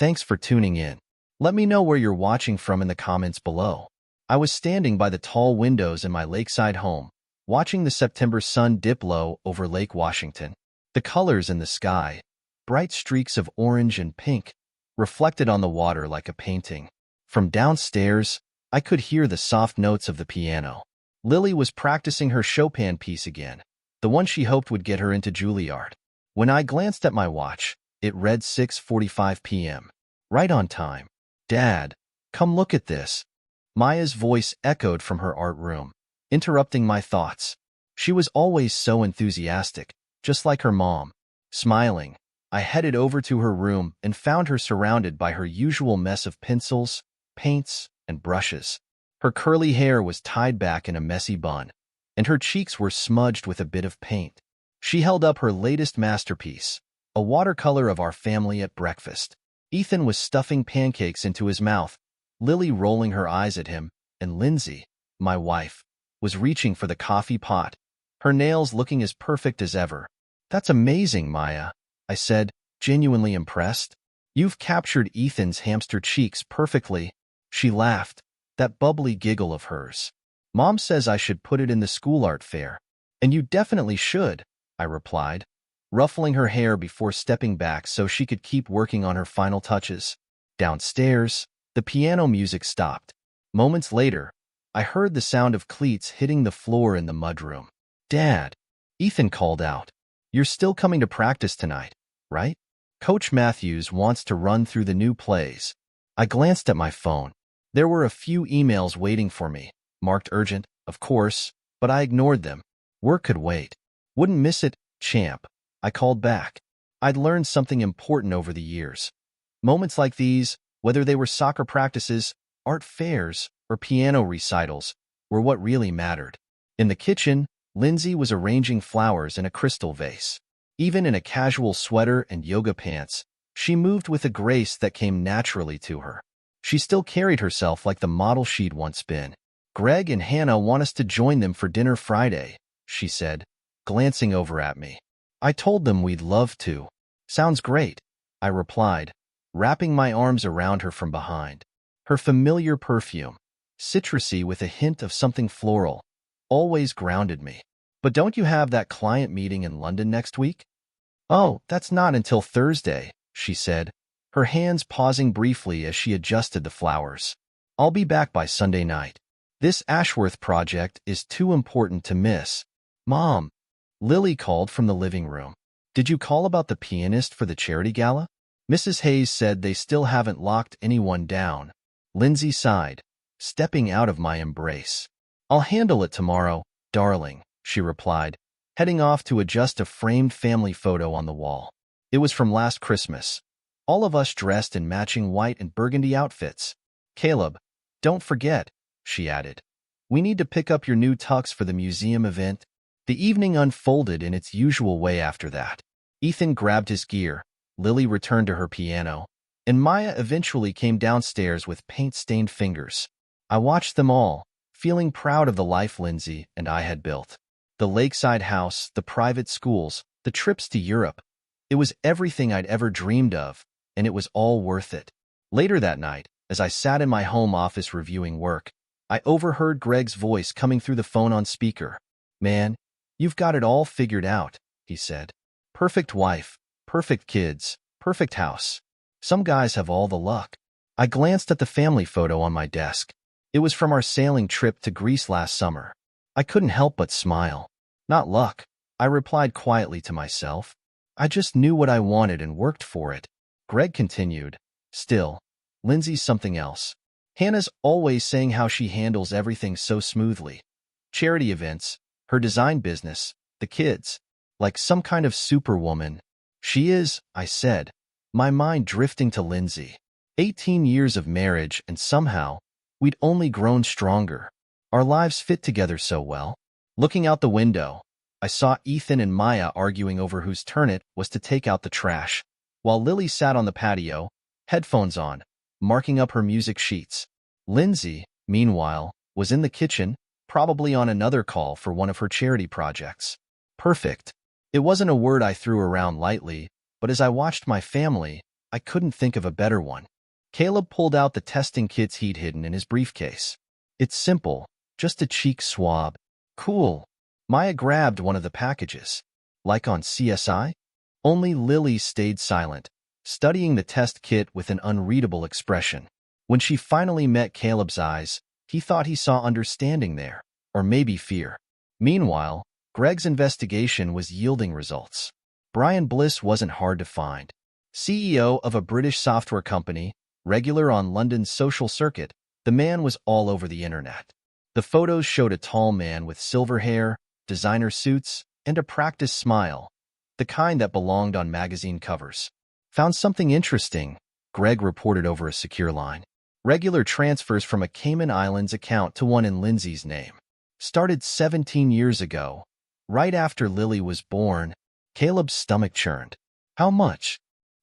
Thanks for tuning in. Let me know where you're watching from in the comments below. I was standing by the tall windows in my lakeside home, watching the September sun dip low over Lake Washington. The colors in the sky, bright streaks of orange and pink, reflected on the water like a painting. From downstairs, I could hear the soft notes of the piano. Lily was practicing her Chopin piece again, the one she hoped would get her into Juilliard. When I glanced at my watch, it read 6:45 p.m. Right on time. Dad, come look at this. Maya's voice echoed from her art room, interrupting my thoughts. She was always so enthusiastic, just like her mom. Smiling, I headed over to her room and found her surrounded by her usual mess of pencils, paints, and brushes. Her curly hair was tied back in a messy bun, and her cheeks were smudged with a bit of paint. She held up her latest masterpiece, a watercolor of our family at breakfast. Ethan was stuffing pancakes into his mouth, Lily rolling her eyes at him, and Lindsay, my wife, was reaching for the coffee pot, her nails looking as perfect as ever. That's amazing, Maya, I said, genuinely impressed. You've captured Ethan's hamster cheeks perfectly. She laughed, that bubbly giggle of hers. Mom says I should put it in the school art fair. And you definitely should, I replied, ruffling her hair before stepping back so she could keep working on her final touches. Downstairs, the piano music stopped. Moments later, I heard the sound of cleats hitting the floor in the mudroom. Dad, Ethan called out. You're still coming to practice tonight, right? Coach Matthews wants to run through the new plays. I glanced at my phone. There were a few emails waiting for me, marked urgent, of course, but I ignored them. Work could wait. Wouldn't miss it, champ. I called back. I'd learned something important over the years. Moments like these, whether they were soccer practices, art fairs, or piano recitals, were what really mattered. In the kitchen, Lindsay was arranging flowers in a crystal vase. Even in a casual sweater and yoga pants, she moved with a grace that came naturally to her. She still carried herself like the model she'd once been. Greg and Hannah want us to join them for dinner Friday, she said, glancing over at me. I told them we'd love to. Sounds great, I replied, wrapping my arms around her from behind. Her familiar perfume, citrusy with a hint of something floral, always grounded me. But don't you have that client meeting in London next week? Oh, that's not until Thursday, she said, her hands pausing briefly as she adjusted the flowers. I'll be back by Sunday night. This Ashworth project is too important to miss. Mom, Lily called from the living room. Did you call about the pianist for the charity gala? Mrs. Hayes said they still haven't locked anyone down. Lindsay sighed, stepping out of my embrace. I'll handle it tomorrow, darling, she replied, heading off to adjust a framed family photo on the wall. It was from last Christmas. All of us dressed in matching white and burgundy outfits. Caleb, don't forget, she added. We need to pick up your new tux for the museum event. The evening unfolded in its usual way after that. Ethan grabbed his gear, Lily returned to her piano, and Maya eventually came downstairs with paint-stained fingers. I watched them all, feeling proud of the life Lindsay and I had built. The lakeside house, the private schools, the trips to Europe. It was everything I'd ever dreamed of, and it was all worth it. Later that night, as I sat in my home office reviewing work, I overheard Greg's voice coming through the phone on speaker. Man, you've got it all figured out, he said. Perfect wife, perfect kids, perfect house. Some guys have all the luck. I glanced at the family photo on my desk. It was from our sailing trip to Greece last summer. I couldn't help but smile. Not luck, I replied quietly to myself. I just knew what I wanted and worked for it. Greg continued. Still, Lindsay's something else. Hannah's always saying how she handles everything so smoothly. Charity events, her design business, the kids. Like some kind of superwoman. She is, I said, my mind drifting to Lindsay. 18 years of marriage and somehow, we'd only grown stronger. Our lives fit together so well. Looking out the window, I saw Ethan and Maya arguing over whose turn it was to take out the trash, while Lily sat on the patio, headphones on, marking up her music sheets. Lindsay, meanwhile, was in the kitchen, probably on another call for one of her charity projects. Perfect. It wasn't a word I threw around lightly, but as I watched my family, I couldn't think of a better one. Caleb pulled out the testing kits he'd hidden in his briefcase. It's simple, just a cheek swab. Cool. Maya grabbed one of the packages. Like on CSI? Only Lily stayed silent, studying the test kit with an unreadable expression. When she finally met Caleb's eyes, he thought he saw understanding there, or maybe fear. Meanwhile, Greg's investigation was yielding results. Brian Bliss wasn't hard to find. CEO of a British software company, regular on London's social circuit, the man was all over the internet. The photos showed a tall man with silver hair, designer suits, and a practiced smile, the kind that belonged on magazine covers. Found something interesting, Greg reported over a secure line. Regular transfers from a Cayman Islands account to one in Lindsay's name. Started 17 years ago. Right after Lily was born, Caleb's stomach churned. How much?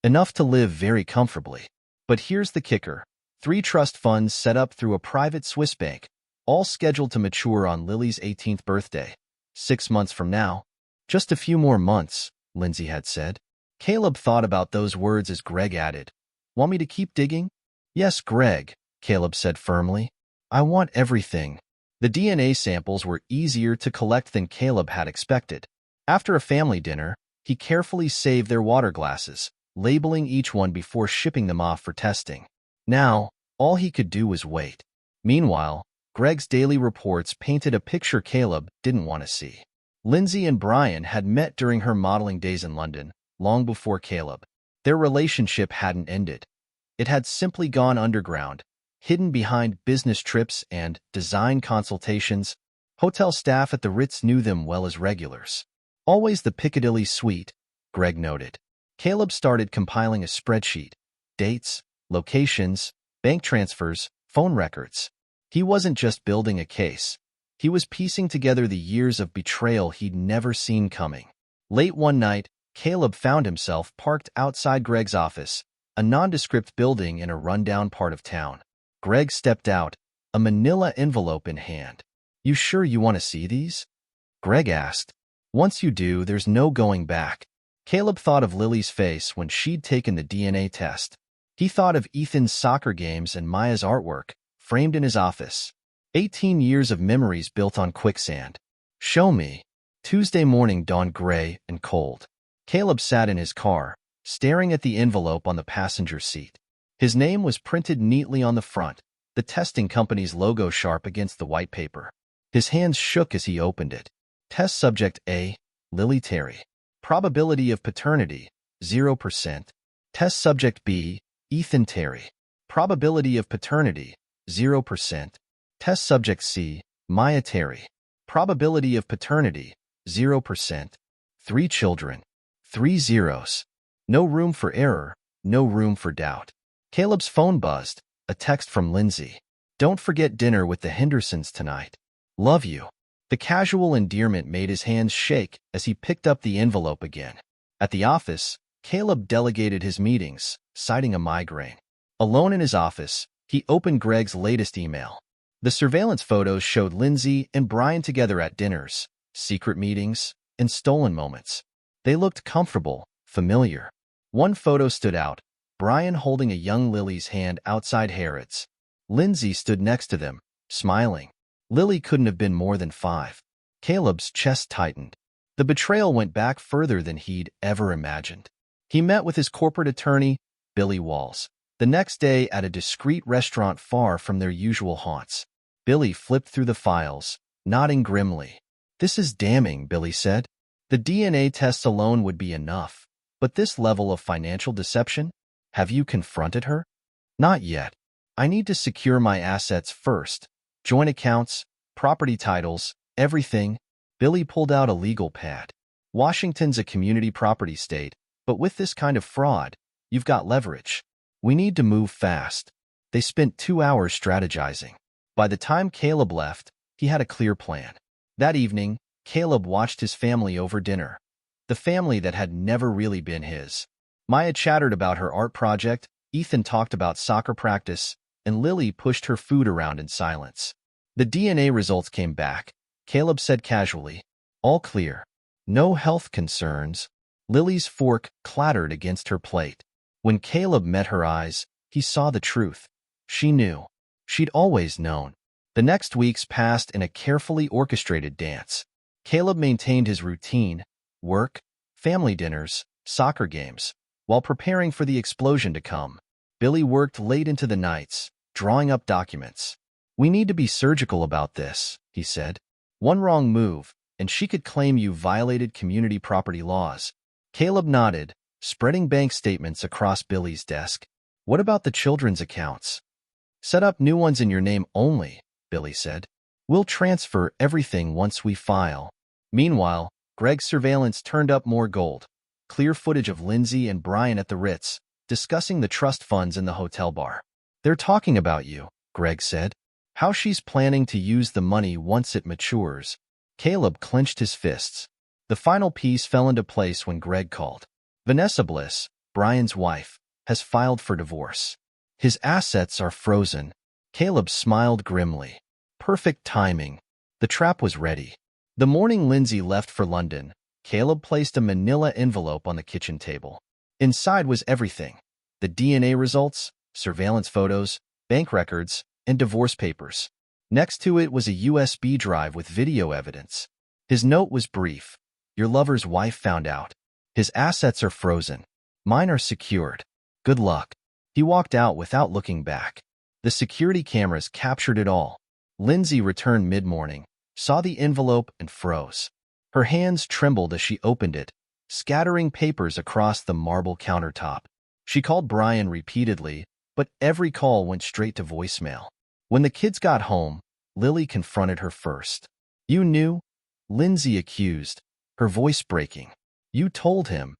Enough to live very comfortably. But here's the kicker. 3 trust funds set up through a private Swiss bank, all scheduled to mature on Lily's 18th birthday. 6 months from now. Just a few more months, Lindsay had said. Caleb thought about those words as Greg added, "Want me to keep digging?" "Yes, Greg," Caleb said firmly. "I want everything." The DNA samples were easier to collect than Caleb had expected. After a family dinner, he carefully saved their water glasses, labeling each one before shipping them off for testing. Now, all he could do was wait. Meanwhile, Greg's daily reports painted a picture Caleb didn't want to see. Lindsay and Brian had met during her modeling days in London, long before Caleb. Their relationship hadn't ended. It had simply gone underground, hidden behind business trips and design consultations. Hotel staff at the Ritz knew them well as regulars. Always the Piccadilly suite, Greg noted. Caleb started compiling a spreadsheet. Dates, locations, bank transfers, phone records. He wasn't just building a case. He was piecing together the years of betrayal he'd never seen coming. Late one night, Caleb found himself parked outside Greg's office, a nondescript building in a rundown part of town. Greg stepped out, a manila envelope in hand. "You sure you want to see these?" Greg asked. "Once you do, there's no going back." Caleb thought of Lily's face when she'd taken the DNA test. He thought of Ethan's soccer games and Maya's artwork, framed in his office. 18 years of memories built on quicksand. "Show me." Tuesday morning dawned gray and cold. Caleb sat in his car, staring at the envelope on the passenger seat. His name was printed neatly on the front, the testing company's logo sharp against the white paper. His hands shook as he opened it. Test subject A, Lily Terry. Probability of paternity, 0%. Test subject B, Ethan Terry. Probability of paternity, 0%. Test subject C, Maya Terry. Probability of paternity, 0%. 3 children. 3 zeros. No room for error, no room for doubt. Caleb's phone buzzed, a text from Lindsay. "Don't forget dinner with the Hendersons tonight. Love you." The casual endearment made his hands shake as he picked up the envelope again. At the office, Caleb delegated his meetings, citing a migraine. Alone in his office, he opened Greg's latest email. The surveillance photos showed Lindsay and Brian together at dinners, secret meetings, and stolen moments. They looked comfortable, familiar. One photo stood out, Brian holding a young Lily's hand outside Harrods. Lindsay stood next to them, smiling. Lily couldn't have been more than 5. Caleb's chest tightened. The betrayal went back further than he'd ever imagined. He met with his corporate attorney, Billy Walls, the next day at a discreet restaurant far from their usual haunts. Billy flipped through the files, nodding grimly. "This is damning," Billy said. "The DNA tests alone would be enough. But this level of financial deception? Have you confronted her?" "Not yet. I need to secure my assets first. Joint accounts, property titles, everything." Billy pulled out a legal pad. "Washington's a community property state, but with this kind of fraud, you've got leverage. We need to move fast." They spent 2 hours strategizing. By the time Caleb left, he had a clear plan. That evening, Caleb watched his family over dinner. The family that had never really been his. Maya chattered about her art project, Ethan talked about soccer practice, and Lily pushed her food around in silence. The DNA results came back. Caleb said casually, "All clear. No health concerns." Lily's fork clattered against her plate. When Caleb met her eyes, he saw the truth. She knew. She'd always known. The next weeks passed in a carefully orchestrated dance. Caleb maintained his routine, work, family dinners, soccer games, while preparing for the explosion to come. Billy worked late into the nights, drawing up documents. "We need to be surgical about this," he said. "One wrong move, and she could claim you violated community property laws." Caleb nodded, spreading bank statements across Billy's desk. "What about the children's accounts?" "Set up new ones in your name only," Billy said. "We'll transfer everything once we file." Meanwhile, Greg's surveillance turned up more gold. Clear footage of Lindsay and Brian at the Ritz, discussing the trust funds in the hotel bar. "They're talking about you," Greg said. "How she's planning to use the money once it matures." Caleb clenched his fists. The final piece fell into place when Greg called. "Vanessa Bliss, Brian's wife, has filed for divorce. His assets are frozen." Caleb smiled grimly. Perfect timing. The trap was ready. The morning Lindsay left for London, Caleb placed a manila envelope on the kitchen table. Inside was everything: the DNA results, surveillance photos, bank records, and divorce papers. Next to it was a USB drive with video evidence. His note was brief. "Your lover's wife found out. His assets are frozen. Mine are secured. Good luck." He walked out without looking back. The security cameras captured it all. Lindsay returned mid-morning, saw the envelope, and froze. Her hands trembled as she opened it, scattering papers across the marble countertop. She called Brian repeatedly, but every call went straight to voicemail. When the kids got home, Lily confronted her first. "You knew?" Lindsay accused, her voice breaking. "You told him."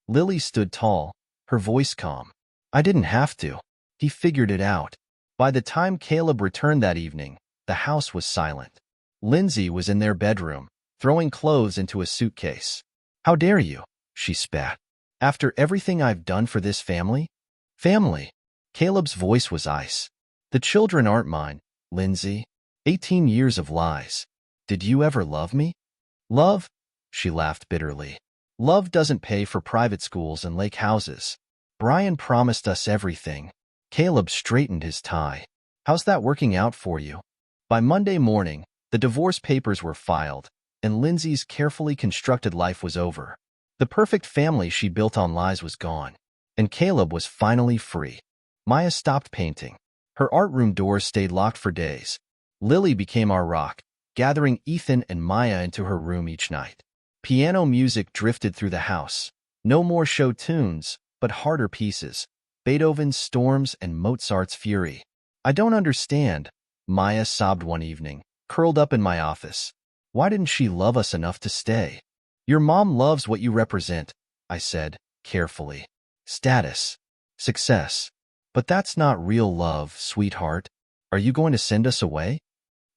Lily stood tall, her voice calm. "I didn't have to. He figured it out." By the time Caleb returned that evening, the house was silent. Lindsay was in their bedroom, throwing clothes into a suitcase. "How dare you?" she spat. "After everything I've done for this family?" "Family?" Caleb's voice was ice. "The children aren't mine, Lindsay. 18 years of lies. Did you ever love me?" "Love?" She laughed bitterly. "Love doesn't pay for private schools and lake houses. Brian promised us everything." Caleb straightened his tie. "How's that working out for you?" By Monday morning, the divorce papers were filed, and Lindsay's carefully constructed life was over. The perfect family she built on lies was gone, and Caleb was finally free. Maya stopped painting. Her art room doors stayed locked for days. Lily became our rock, gathering Ethan and Maya into her room each night. Piano music drifted through the house. No more show tunes, but harder pieces: Beethoven's Storms and Mozart's Fury. "I don't understand," Maya sobbed one evening, curled up in my office. "Why didn't she love us enough to stay?" "Your mom loves what you represent," I said, carefully. "Status. Success. But that's not real love, sweetheart. Are you going to send us away?"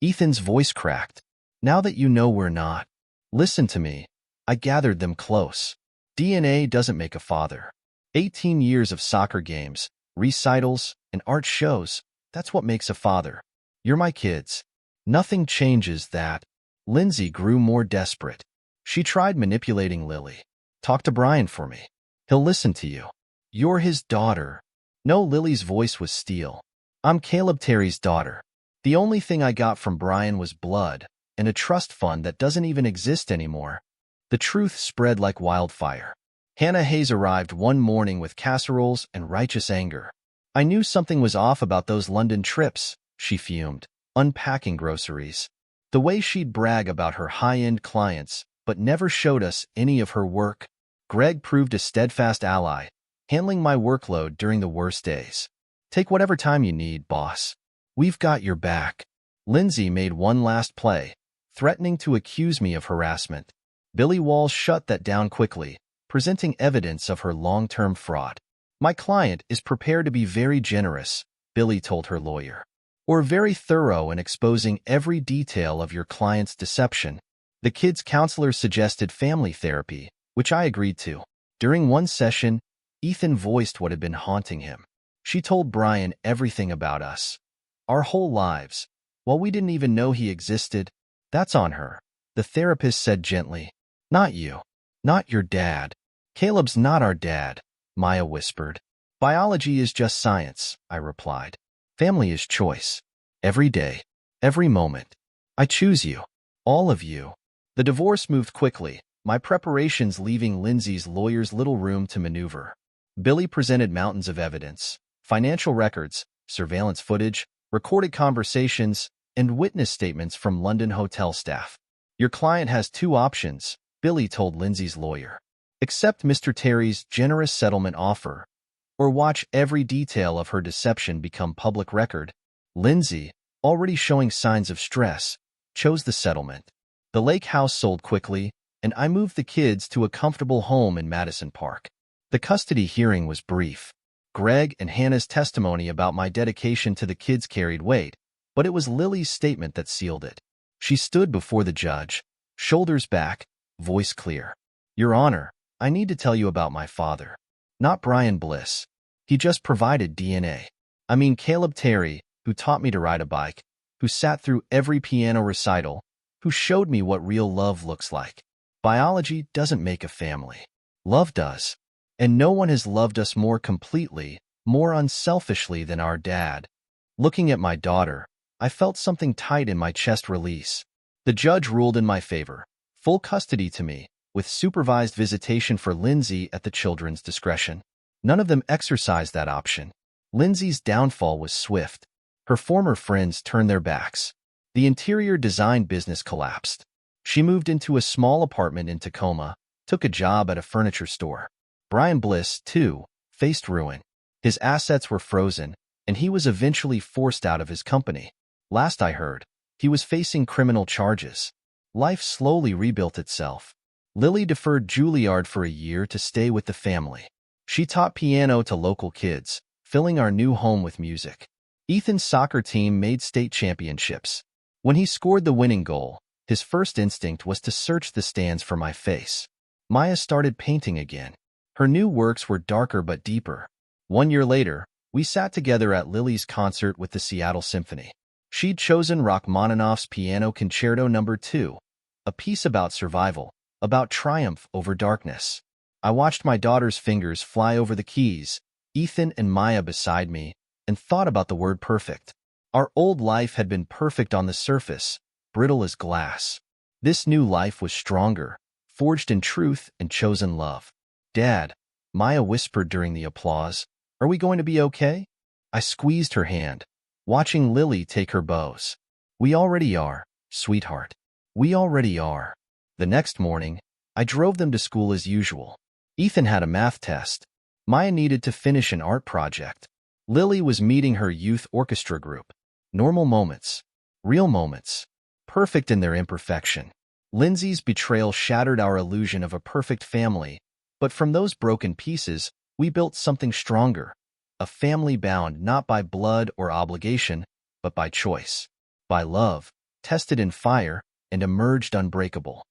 Ethan's voice cracked. "Now that you know we're not." "Listen to me." I gathered them close. "DNA doesn't make a father. 18 years of soccer games, recitals, and art shows, that's what makes a father. You're my kids. Nothing changes that." Lindsay grew more desperate. She tried manipulating Lily. "Talk to Brian for me. He'll listen to you. You're his daughter." No, Lily's voice was steel. "I'm Caleb Terry's daughter. The only thing I got from Brian was blood and a trust fund that doesn't even exist anymore." The truth spread like wildfire. Hannah Hayes arrived one morning with casseroles and righteous anger. "I knew something was off about those London trips," she fumed, unpacking groceries. The way she'd brag about her high-end clients, but never showed us any of her work. Greg proved a steadfast ally, handling my workload during the worst days. "Take whatever time you need, boss. We've got your back." Lindsay made one last play, threatening to accuse me of harassment. Billy Walls shut that down quickly, presenting evidence of her long-term fraud. "My client is prepared to be very generous," Billy told her lawyer, "or very thorough in exposing every detail of your client's deception." The kids' counselor suggested family therapy, which I agreed to. During one session, Ethan voiced what had been haunting him. "She told Brian everything about us. Our whole lives. While we didn't even know he existed." "That's on her," the therapist said gently. "Not you. Not your dad." "Caleb's not our dad," Maya whispered. Biology is just science, I replied. Family is choice. Every day, every moment. I choose you. All of you. The divorce moved quickly, my preparations leaving Lindsay's lawyer's little room to maneuver. Billy presented mountains of evidence, financial records, surveillance footage, recorded conversations, and witness statements from London hotel staff. Your client has two options, Billy told Lindsay's lawyer. Accept Mr. Terry's generous settlement offer, or watch every detail of her deception become public record. Lindsay, already showing signs of stress, chose the settlement. The lake house sold quickly, and I moved the kids to a comfortable home in Madison Park. The custody hearing was brief. Greg and Hannah's testimony about my dedication to the kids carried weight, but it was Lily's statement that sealed it. She stood before the judge, shoulders back, voice clear. Your Honor, I need to tell you about my father. Not Brian Bliss. He just provided DNA. I mean Caleb Terry, who taught me to ride a bike, who sat through every piano recital, who showed me what real love looks like. Biology doesn't make a family. Love does. And no one has loved us more completely, more unselfishly than our dad. Looking at my daughter, I felt something tight in my chest release. The judge ruled in my favor. Full custody to me, with supervised visitation for Lindsay at the children's discretion. None of them exercised that option. Lindsay's downfall was swift. Her former friends turned their backs. The interior design business collapsed. She moved into a small apartment in Tacoma, took a job at a furniture store. Brian Bliss, too, faced ruin. His assets were frozen, and he was eventually forced out of his company. Last I heard, he was facing criminal charges. Life slowly rebuilt itself. Lily deferred Juilliard for a year to stay with the family. She taught piano to local kids, filling our new home with music. Ethan's soccer team made state championships. When he scored the winning goal, his first instinct was to search the stands for my face. Maya started painting again. Her new works were darker but deeper. 1 year later, we sat together at Lily's concert with the Seattle Symphony. She'd chosen Rachmaninoff's Piano Concerto No. 2, a piece about survival, about triumph over darkness. I watched my daughter's fingers fly over the keys, Ethan and Maya beside me, and thought about the word perfect. Our old life had been perfect on the surface, brittle as glass. This new life was stronger, forged in truth and chosen love. Dad, Maya whispered during the applause, are we going to be okay? I squeezed her hand, watching Lily take her bows. We already are, sweetheart. We already are. The next morning, I drove them to school as usual. Ethan had a math test. Maya needed to finish an art project. Lily was meeting her youth orchestra group. Normal moments. Real moments. Perfect in their imperfection. Lindsay's betrayal shattered our illusion of a perfect family, but from those broken pieces, we built something stronger. A family bound not by blood or obligation, but by choice. By love, tested in fire, and emerged unbreakable.